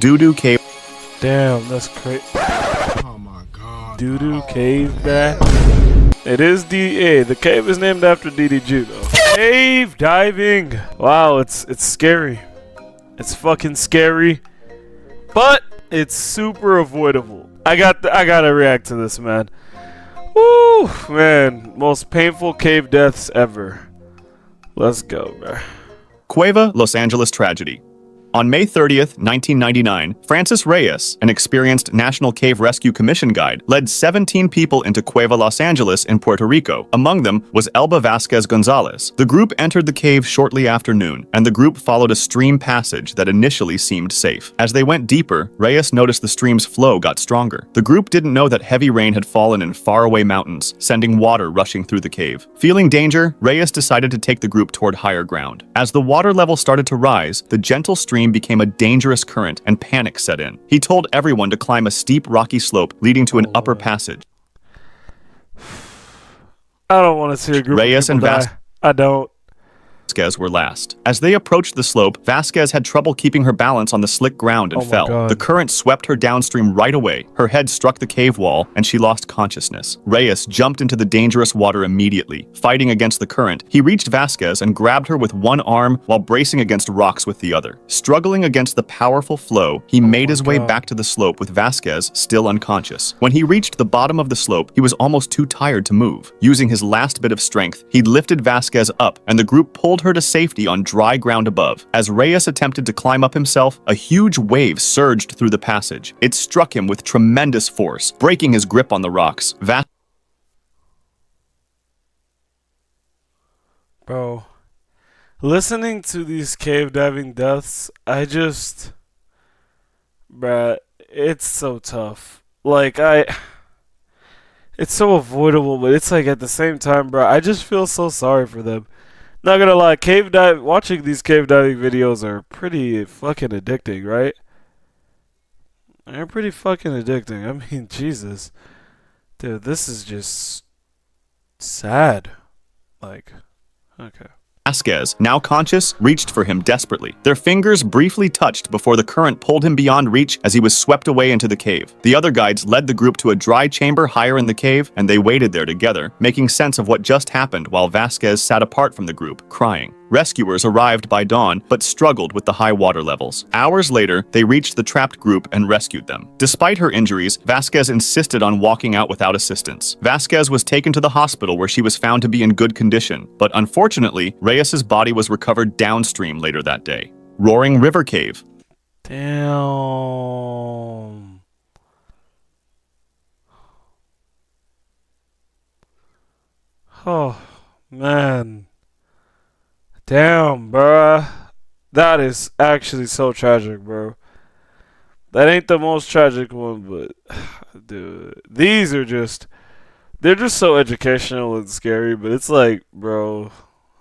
Doo-doo cave. Damn, that's crazy. Oh my god. Doo-doo cave, bruh. It is the cave is named after DDG though. Cave diving. Wow, it's scary. It's fucking scary, but it's super avoidable. I gotta react to this, man. Woo, man, most painful cave deaths ever. Let's go, bruh. Cueva, Los Angeles tragedy. On May 30th, 1999, Francis Reyes, an experienced National Cave Rescue Commission guide, led 17 people into Cueva, Los Angeles in Puerto Rico. Among them was Elba Vasquez Gonzalez. The group entered the cave shortly after noon, and the group followed a stream passage that initially seemed safe. As they went deeper, Reyes noticed the stream's flow got stronger. The group didn't know that heavy rain had fallen in faraway mountains, sending water rushing through the cave. Feeling danger, Reyes decided to take the group toward higher ground. As the water level started to rise, the gentle stream became a dangerous current and panic set in. He told everyone to climb a steep rocky slope leading to an upper passage. I don't want to see a group Reyes of and people die. I don't. Vasquez were last. As they approached the slope, Vasquez had trouble keeping her balance on the slick ground and fell. God. The current swept her downstream right away. Her head struck the cave wall, and she lost consciousness. Reyes jumped into the dangerous water immediately. Fighting against the current, he reached Vasquez and grabbed her with one arm while bracing against rocks with the other. Struggling against the powerful flow, he made his way back to the slope with Vasquez still unconscious. When he reached the bottom of the slope, he was almost too tired to move. Using his last bit of strength, he lifted Vasquez up, and the group pulled her to safety on dry ground above. As Reyes attempted to climb up himself, a huge wave surged through the passage. It struck him with tremendous force, breaking his grip on the rocks. Bro, listening to these cave diving deaths, bruh, it's so tough. Like, it's so avoidable, but it's like at the same time, bruh, I just feel so sorry for them. Not gonna lie, watching these cave diving videos are pretty fucking addicting, right? They're pretty fucking addicting. I mean, Jesus. Dude, this is just sad. Like, okay. Vasquez, now conscious, reached for him desperately. Their fingers briefly touched before the current pulled him beyond reach as he was swept away into the cave. The other guides led the group to a dry chamber higher in the cave, and they waited there together, making sense of what just happened while Vasquez sat apart from the group, crying. Rescuers arrived by dawn, but struggled with the high water levels. Hours later, they reached the trapped group and rescued them. Despite her injuries, Vasquez insisted on walking out without assistance. Vasquez was taken to the hospital where she was found to be in good condition, but unfortunately, Reyes's body was recovered downstream later that day. Roaring River Cave. Damn. Oh, man. Damn, bruh. That is actually so tragic, bro. That ain't the most tragic one, but dude, these are they're just so educational and scary, but it's like, bro,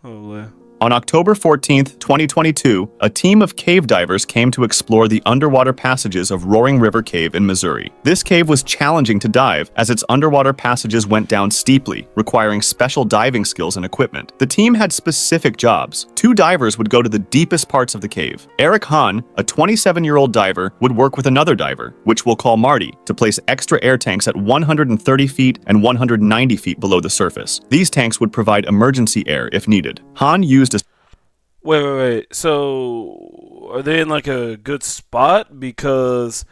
holy. On October 14th, 2022, a team of cave divers came to explore the underwater passages of Roaring River Cave in Missouri. This cave was challenging to dive as its underwater passages went down steeply, requiring special diving skills and equipment. The team had specific jobs. 2 divers would go to the deepest parts of the cave. Eric Hahn, a 27-year-old diver, would work with another diver, which we'll call Marty, to place extra air tanks at 130 feet and 190 feet below the surface. These tanks would provide emergency air if needed. Hahn used a Wait. So, are they in like a good spot? Because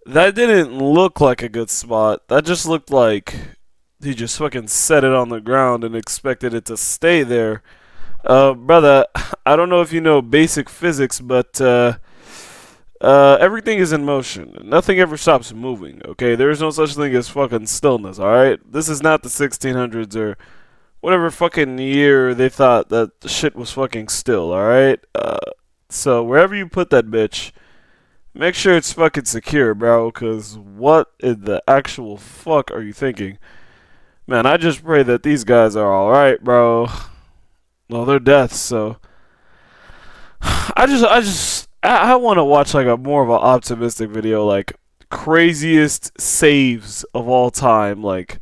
that didn't look like a good spot. That just looked like he just fucking set it on the ground and expected it to stay there. Brother, I don't know if you know basic physics, but everything is in motion. Nothing ever stops moving, okay? There is no such thing as fucking stillness, alright? This is not the 1600s or whatever fucking year they thought that the shit was fucking still, alright? So wherever you put that bitch, make sure it's fucking secure, bro, because what in the actual fuck are you thinking? Man, I just pray that these guys are alright, bro. Well, they're deaths, so I want to watch like a more of an optimistic video, like craziest saves of all time. Like,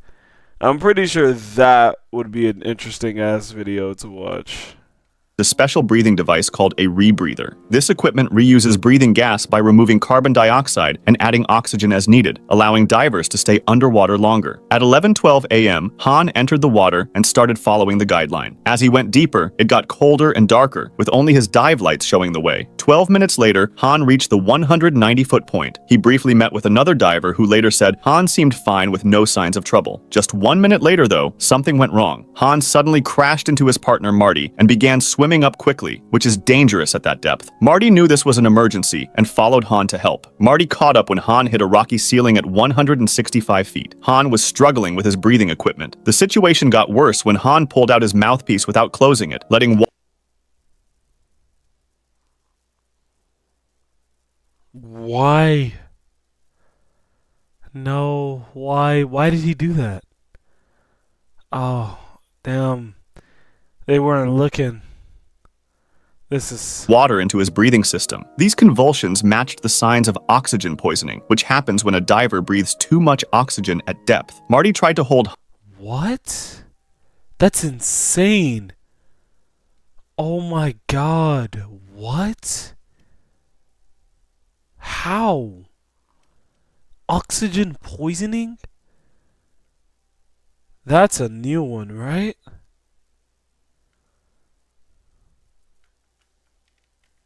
I'm pretty sure that would be an interesting ass video to watch. the special breathing device called a rebreather. This equipment reuses breathing gas by removing carbon dioxide and adding oxygen as needed, allowing divers to stay underwater longer. At 11:12 a.m., Han entered the water and started following the guideline. As he went deeper, it got colder and darker, with only his dive lights showing the way. 12 minutes later, Han reached the 190-foot point. He briefly met with another diver who later said Han seemed fine with no signs of trouble. Just 1 minute later, though, something went wrong. Han suddenly crashed into his partner Marty and began swimming up quickly, which is dangerous at that depth. Marty knew this was an emergency and followed Han to help. Marty caught up when Han hit a rocky ceiling at 165 feet. Han was struggling with his breathing equipment. The situation got worse when Han pulled out his mouthpiece without closing it, letting Why? No, why? Why did he do that? Oh, damn. They weren't looking. This is... water into his breathing system. These convulsions matched the signs of oxygen poisoning, which happens when a diver breathes too much oxygen at depth. Marty tried to hold... What? That's insane. Oh my god. What? How? Oxygen poisoning? That's a new one, right?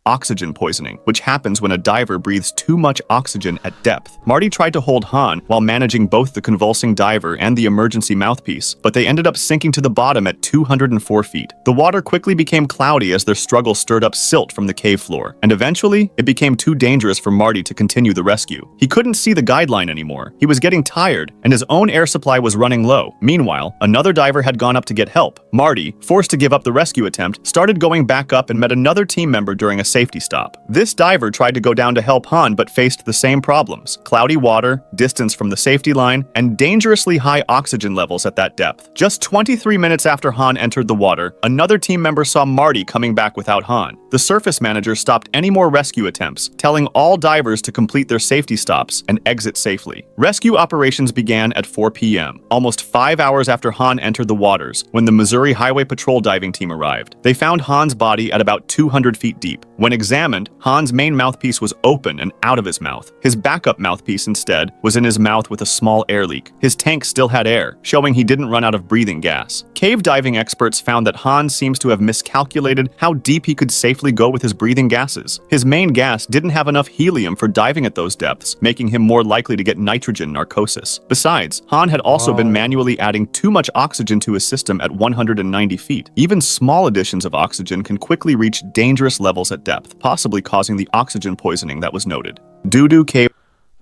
oxygen poisoning, which happens when a diver breathes too much oxygen at depth. Marty tried to hold Han while managing both the convulsing diver and the emergency mouthpiece, but they ended up sinking to the bottom at 204 feet. The water quickly became cloudy as their struggle stirred up silt from the cave floor, and eventually, it became too dangerous for Marty to continue the rescue. He couldn't see the guideline anymore. He was getting tired, and his own air supply was running low. Meanwhile, another diver had gone up to get help. Marty, forced to give up the rescue attempt, started going back up and met another team member during a safety stop. This diver tried to go down to help Han but faced the same problems: cloudy water, distance from the safety line, and dangerously high oxygen levels at that depth. Just 23 minutes after Han entered the water, another team member saw Marty coming back without Han. The surface manager stopped any more rescue attempts, telling all divers to complete their safety stops and exit safely. Rescue operations began at 4 p.m., almost 5 hours after Han entered the waters, when the Missouri Highway Patrol diving team arrived. They found Han's body at about 200 feet deep. When examined, Han's main mouthpiece was open and out of his mouth. His backup mouthpiece, instead, was in his mouth with a small air leak. His tank still had air, showing he didn't run out of breathing gas. Cave diving experts found that Han seems to have miscalculated how deep he could safely go with his breathing gases. His main gas didn't have enough helium for diving at those depths, making him more likely to get nitrogen narcosis. Besides, Han had also been manually adding too much oxygen to his system at 190 feet. Even small additions of oxygen can quickly reach dangerous levels at depth, possibly causing the oxygen poisoning that was noted. Doo-doo Cave.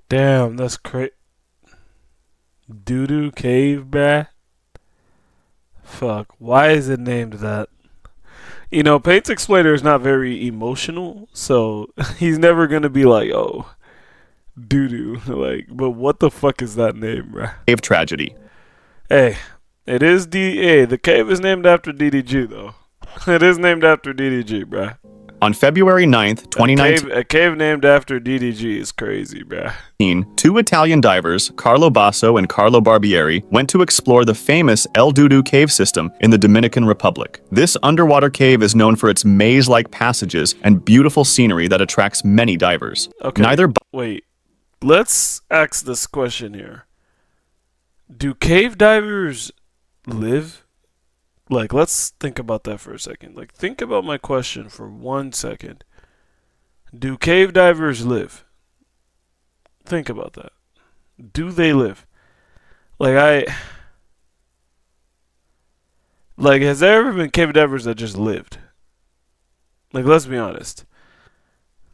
Damn, that's crazy. Doo-doo Cave, bruh? Fuck, why is it named that? You know, Pate's Explainer is not very emotional, so he's never gonna be like, oh, doo-doo. Like, but what the fuck is that name, bruh? Cave tragedy. Hey, it is the cave is named after DDG, though. It is named after DDG, bruh. On February 9th, 2019, A cave named after DDG is crazy, bruh. two Italian divers, Carlo Basso and Carlo Barbieri, went to explore the famous El Dudu cave system in the Dominican Republic. This underwater cave is known for its maze-like passages and beautiful scenery that attracts many divers. Okay, wait. Let's ask this question here. Do cave divers live? Like, let's think about that for a second. Like, think about my question for 1 second. Do cave divers live? Think about that. Do they live? Like, has there ever been cave divers that just lived? Like, let's be honest.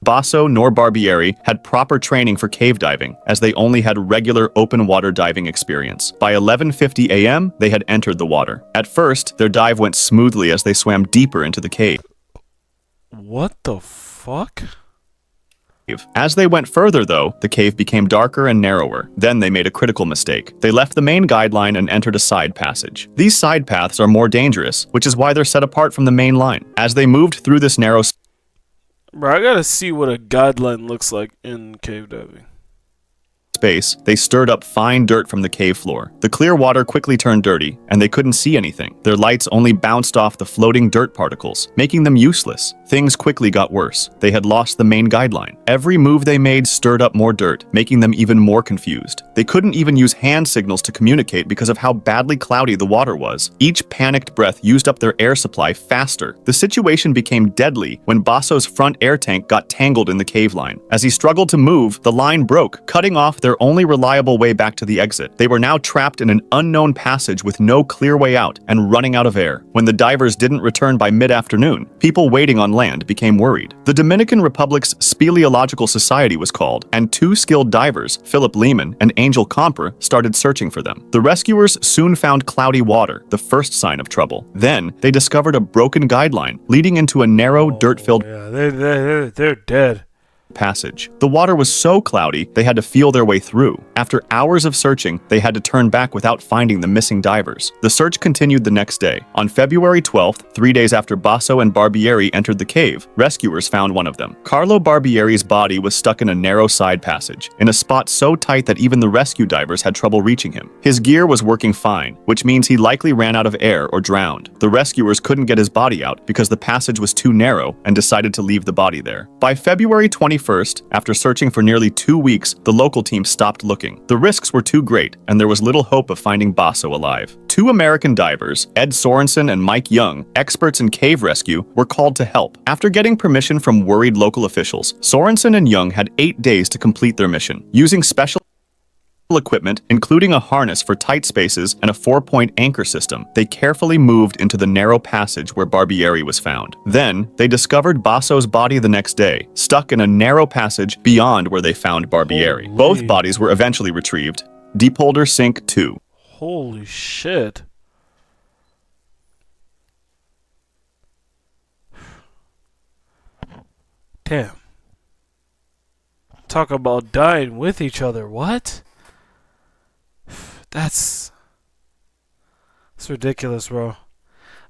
Basso nor Barbieri had proper training for cave diving, as they only had regular open water diving experience. By 11:50 a.m., they had entered the water. At first, their dive went smoothly as they swam deeper into the cave. What the fuck? As they went further, though, the cave became darker and narrower. Then they made a critical mistake. They left the main guideline and entered a side passage. These side paths are more dangerous, which is why they're set apart from the main line. As they moved through this narrow Bro, I gotta see what a guideline looks like in cave diving. next base, they stirred up fine dirt from the cave floor. The clear water quickly turned dirty, and they couldn't see anything. Their lights only bounced off the floating dirt particles, making them useless. Things quickly got worse. They had lost the main guideline. Every move they made stirred up more dirt, making them even more confused. They couldn't even use hand signals to communicate because of how badly cloudy the water was. Each panicked breath used up their air supply faster. The situation became deadly when Basso's front air tank got tangled in the cave line. As he struggled to move, the line broke, cutting off their only reliable way back to the exit. They were now trapped in an unknown passage with no clear way out and running out of air. When the divers didn't return by mid-afternoon, people waiting on land became worried. The Dominican Republic's Speleological Society was called, and two skilled divers, Philip Lehman and Angel Compra, started searching for them. The rescuers soon found cloudy water, the first sign of trouble. Then, they discovered a broken guideline leading into a narrow, dirt-filled they're dead. passage. The water was so cloudy, they had to feel their way through. After hours of searching, they had to turn back without finding the missing divers. The search continued the next day. On February 12th, 3 days after Basso and Barbieri entered the cave, rescuers found one of them. Carlo Barbieri's body was stuck in a narrow side passage, in a spot so tight that even the rescue divers had trouble reaching him. His gear was working fine, which means he likely ran out of air or drowned. The rescuers couldn't get his body out because the passage was too narrow and decided to leave the body there. By February 21st, after searching for nearly 2 weeks, the local team stopped looking. The risks were too great, and there was little hope of finding Basso alive. Two American divers, Ed Sorensen and Mike Young, experts in cave rescue, were called to help. After getting permission from worried local officials, Sorensen and Young had 8 days to complete their mission. Using special equipment, including a harness for tight spaces and a 4-point anchor system, they carefully moved into the narrow passage where Barbieri was found. Then, they discovered Basso's body the next day, stuck in a narrow passage beyond where they found Barbieri. Both bodies were eventually retrieved. Deepholder Sink 2. Holy shit. Damn. Talk about dying with each other. What? That's ridiculous, bro.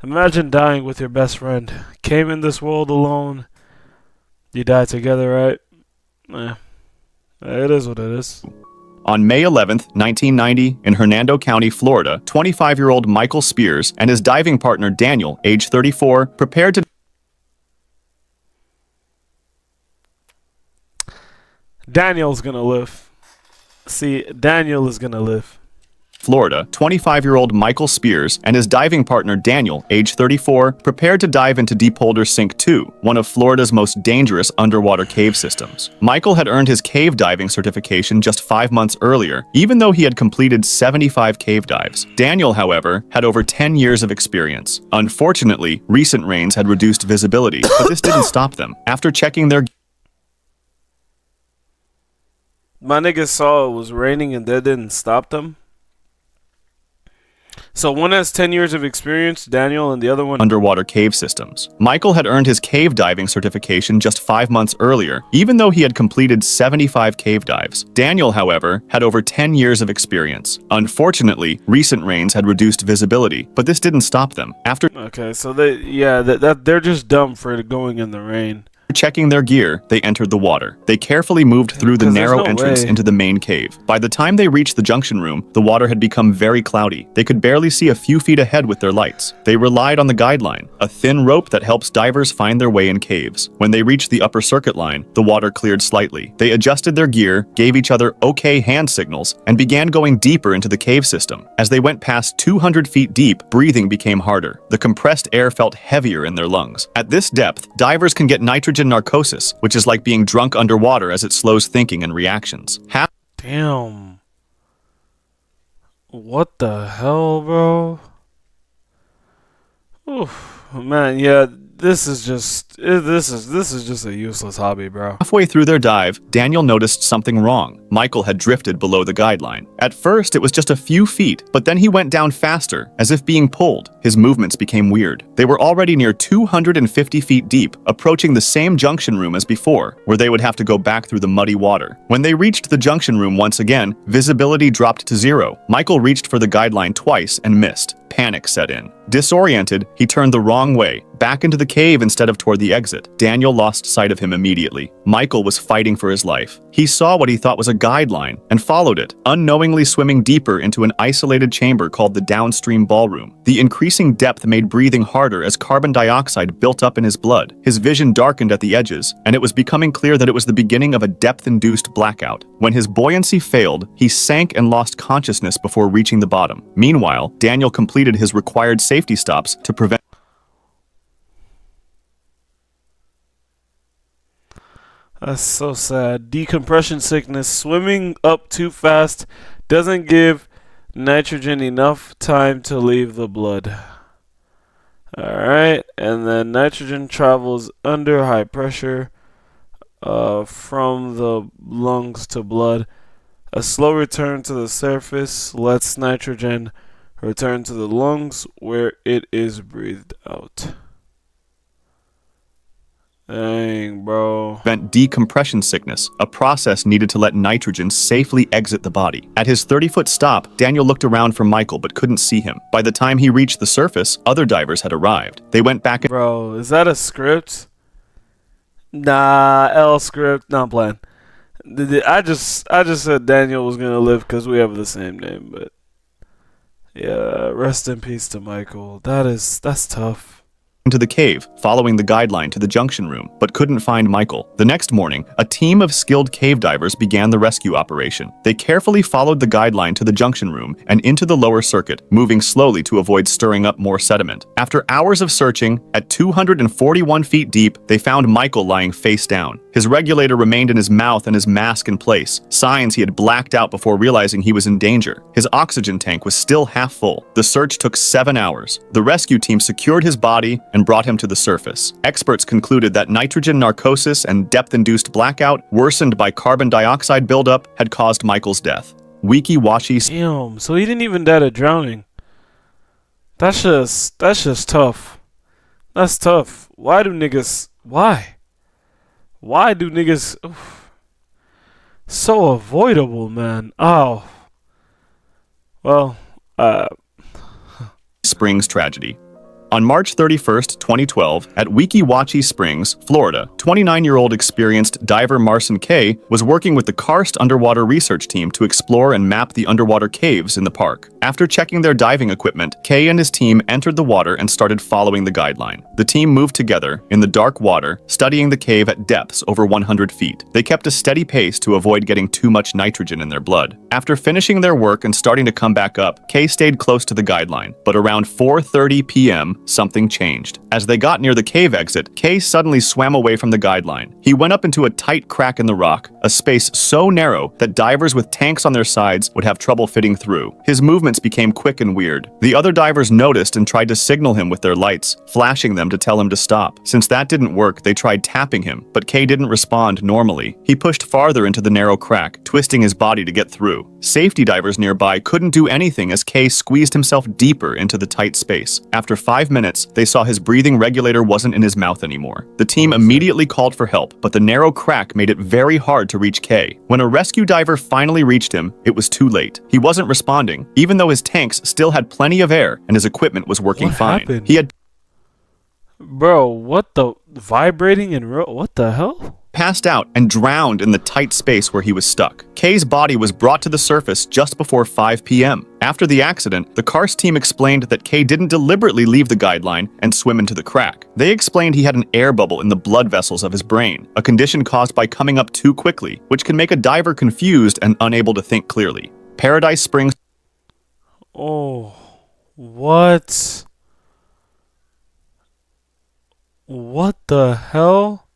Imagine dying with your best friend. Came in this world alone. You die together, right? It is what it is. On May 11th, 1990, in Hernando County, Florida, 25-year-old Michael Spears and his diving partner Daniel, age 34, prepared to Daniel's gonna live. See, Daniel is gonna live. Florida, 25-year-old Michael Spears and his diving partner Daniel, age 34, prepared to dive into Deepholder Sink 2, one of Florida's most dangerous underwater cave systems. Michael had earned his cave diving certification just 5 months earlier, even though he had completed 75 cave dives. Daniel, however, had over 10 years of experience. Unfortunately, recent rains had reduced visibility, but this didn't stop them. After checking their My niggas saw it was raining and that didn't stop them. So one has 10 years of experience, Daniel, and the other one underwater cave systems. Michael had earned his cave diving certification just 5 months earlier, even though he had completed 75 cave dives. Daniel, however, had over 10 years of experience. Unfortunately, recent rains had reduced visibility, but this didn't stop them. After Okay, so they're just dumb for going in the rain. checking their gear, they entered the water. They carefully moved through the 'Cause there's narrow no entrance way. into the main cave. By the time they reached the junction room, the water had become very cloudy. They could barely see a few feet ahead with their lights. They relied on the guideline, a thin rope that helps divers find their way in caves. When they reached the upper circuit line, the water cleared slightly. They adjusted their gear, gave each other okay hand signals, and began going deeper into the cave system. As they went past 200 feet deep, breathing became harder. The compressed air felt heavier in their lungs. At this depth, divers can get nitrogen narcosis, which is like being drunk underwater as it slows thinking and reactions. Damn. What the hell, bro? Oof, man, yeah, this is just a useless hobby, bro. Halfway through their dive, Daniel noticed something wrong. Michael had drifted below the guideline. At first, it was just a few feet, but then he went down faster, as if being pulled. His movements became weird. They were already near 250 feet deep, approaching the same junction room as before, where they would have to go back through the muddy water. When they reached the junction room once again, visibility dropped to 0. Michael reached for the guideline twice and missed. Panic set in. Disoriented, he turned the wrong way, back into the cave instead of toward the exit. Daniel lost sight of him immediately. Michael was fighting for his life. He saw what he thought was a guideline and followed it, unknowingly swimming deeper into an isolated chamber called the downstream ballroom. The increasing depth made breathing harder as carbon dioxide built up in his blood. His vision darkened at the edges, and it was becoming clear that it was the beginning of a depth-induced blackout. When his buoyancy failed, he sank and lost consciousness before reaching the bottom. Meanwhile, Daniel completed his required safety stops to prevent. That's so sad. Decompression sickness. Swimming up too fast doesn't give nitrogen enough time to leave the blood. Alright, and then nitrogen travels under high pressure from the lungs to blood. A slow return to the surface lets nitrogen return to the lungs where it is breathed out. Dang, bro. Prevent decompression sickness, a process needed to let nitrogen safely exit the body. At his 30-foot stop, Daniel looked around for Michael but couldn't see him. By the time he reached the surface, other divers had arrived. They went back and— Bro, is that a script? Nah, L script. Not playing. I just said Daniel was gonna live because we have the same name, but yeah, rest in peace to Michael. That's tough. into the cave, following the guideline to the junction room, but couldn't find Michael. The next morning, a team of skilled cave divers began the rescue operation. They carefully followed the guideline to the junction room and into the lower circuit, moving slowly to avoid stirring up more sediment. After hours of searching, at 241 feet deep, they found Michael lying face down. His regulator remained in his mouth and his mask in place, signs he had blacked out before realizing he was in danger. His oxygen tank was still half full. The search took 7 hours. The rescue team secured his body and brought him to the surface. Experts concluded that nitrogen narcosis and depth-induced blackout, worsened by carbon dioxide buildup, had caused Michael's death. Wiki-Washi. Damn, so he didn't even die of drowning. That's just tough. That's tough. Why do niggas oof. So avoidable, man. Oh. Well, Springs tragedy. On March 31st, 2012, at Weeki Springs, Florida, 29-year-old experienced diver Marcin Kay was working with the Karst Underwater Research Team to explore and map the underwater caves in the park. After checking their diving equipment, Kay and his team entered the water and started following the guideline. The team moved together in the dark water, studying the cave at depths over 100 feet. They kept a steady pace to avoid getting too much nitrogen in their blood. After finishing their work and starting to come back up, Kay stayed close to the guideline, but around 4:30 p.m., something changed. As they got near the cave exit, Kay suddenly swam away from the guideline. He went up into a tight crack in the rock, a space so narrow that divers with tanks on their sides would have trouble fitting through. His movements became quick and weird. The other divers noticed and tried to signal him with their lights, flashing them to tell him to stop. Since that didn't work, they tried tapping him, but Kay didn't respond normally. He pushed farther into the narrow crack, twisting his body to get through. Safety divers nearby couldn't do anything as Kay squeezed himself deeper into the tight space. After 5 minutes, they saw his breathing regulator wasn't in his mouth anymore. The team immediately called for help, but the narrow crack made it very hard to reach Kay. When a rescue diver finally reached him, it was too late. He wasn't responding, even though his tanks still had plenty of air and his equipment was working fine. Happened? He had bro, what the vibrating and what the hell? passed out and drowned in the tight space where he was stuck. Kay's body was brought to the surface just before 5 p.m. After the accident, the Karst team explained that Kay didn't deliberately leave the guideline and swim into the crack. They explained he had an air bubble in the blood vessels of his brain, a condition caused by coming up too quickly, which can make a diver confused and unable to think clearly. Paradise Springs. Oh, what? What the hell?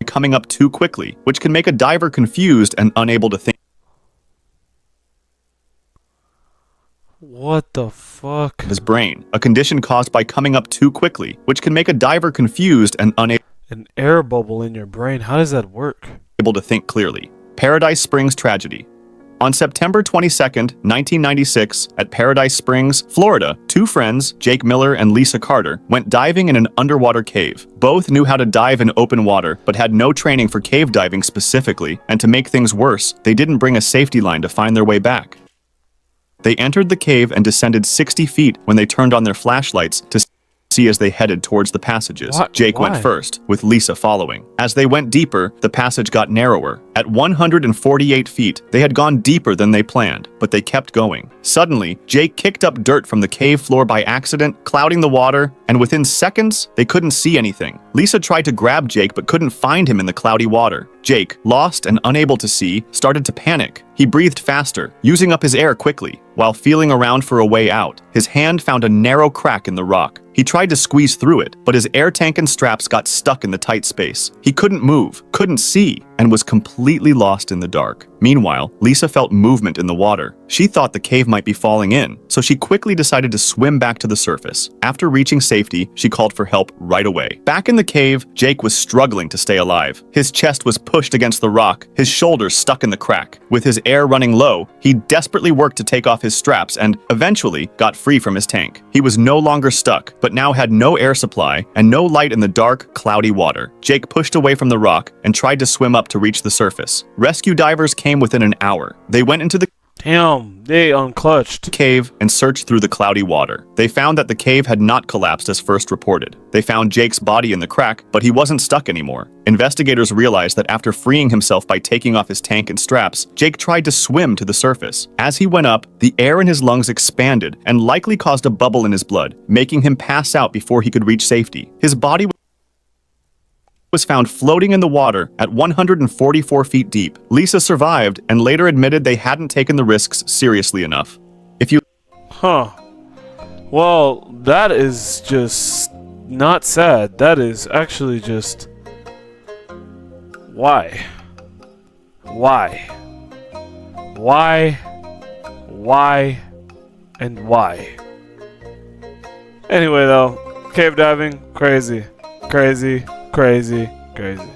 Coming up too quickly, which can make a diver confused and unable to think. What the fuck? His brain, a condition caused by coming up too quickly, which can make a diver confused and unable An air bubble in your brain. How does that work? to think clearly. Paradise Springs tragedy. On September 22nd, 1996, at Paradise Springs, Florida, two friends, Jake Miller and Lisa Carter, went diving in an underwater cave. Both knew how to dive in open water, but had no training for cave diving specifically, and to make things worse, they didn't bring a safety line to find their way back. They entered the cave and descended 60 feet when they turned on their flashlights to see as they headed towards the passages. What? Jake Why? went first, with Lisa following. As they went deeper, the passage got narrower. At 148 feet, they had gone deeper than they planned, but they kept going. Suddenly, Jake kicked up dirt from the cave floor by accident, clouding the water, and within seconds, they couldn't see anything. Lisa tried to grab Jake but couldn't find him in the cloudy water. Jake, lost and unable to see, started to panic. He breathed faster, using up his air quickly. While feeling around for a way out, his hand found a narrow crack in the rock. He tried to squeeze through it, but his air tank and straps got stuck in the tight space. He couldn't move, couldn't see, and was completely lost in the dark. Meanwhile, Lisa felt movement in the water. She thought the cave might be falling in, so she quickly decided to swim back to the surface. After reaching safety, she called for help right away. Back in the cave, Jake was struggling to stay alive. His chest was pushed against the rock, his shoulders stuck in the crack. With his air running low, he desperately worked to take off his straps and eventually got free from his tank. He was no longer stuck, but now had no air supply and no light in the dark, cloudy water. Jake pushed away from the rock and tried to swim up to reach the surface. Rescue divers came within an hour. They went into the Damn, they unclutched. cave and searched through the cloudy water. They found that the cave had not collapsed as first reported. They found Jake's body in the crack, but he wasn't stuck anymore. Investigators realized that after freeing himself by taking off his tank and straps, Jake tried to swim to the surface. As he went up, the air in his lungs expanded and likely caused a bubble in his blood, making him pass out before he could reach safety. His body was found floating in the water at 144 feet deep. Lisa survived and later admitted they hadn't taken the risks seriously enough. If you Huh. Well, that is just not sad. That is actually just... Why? Why? Why? Why? And why? Anyway though, cave diving, crazy. Crazy, crazy, crazy.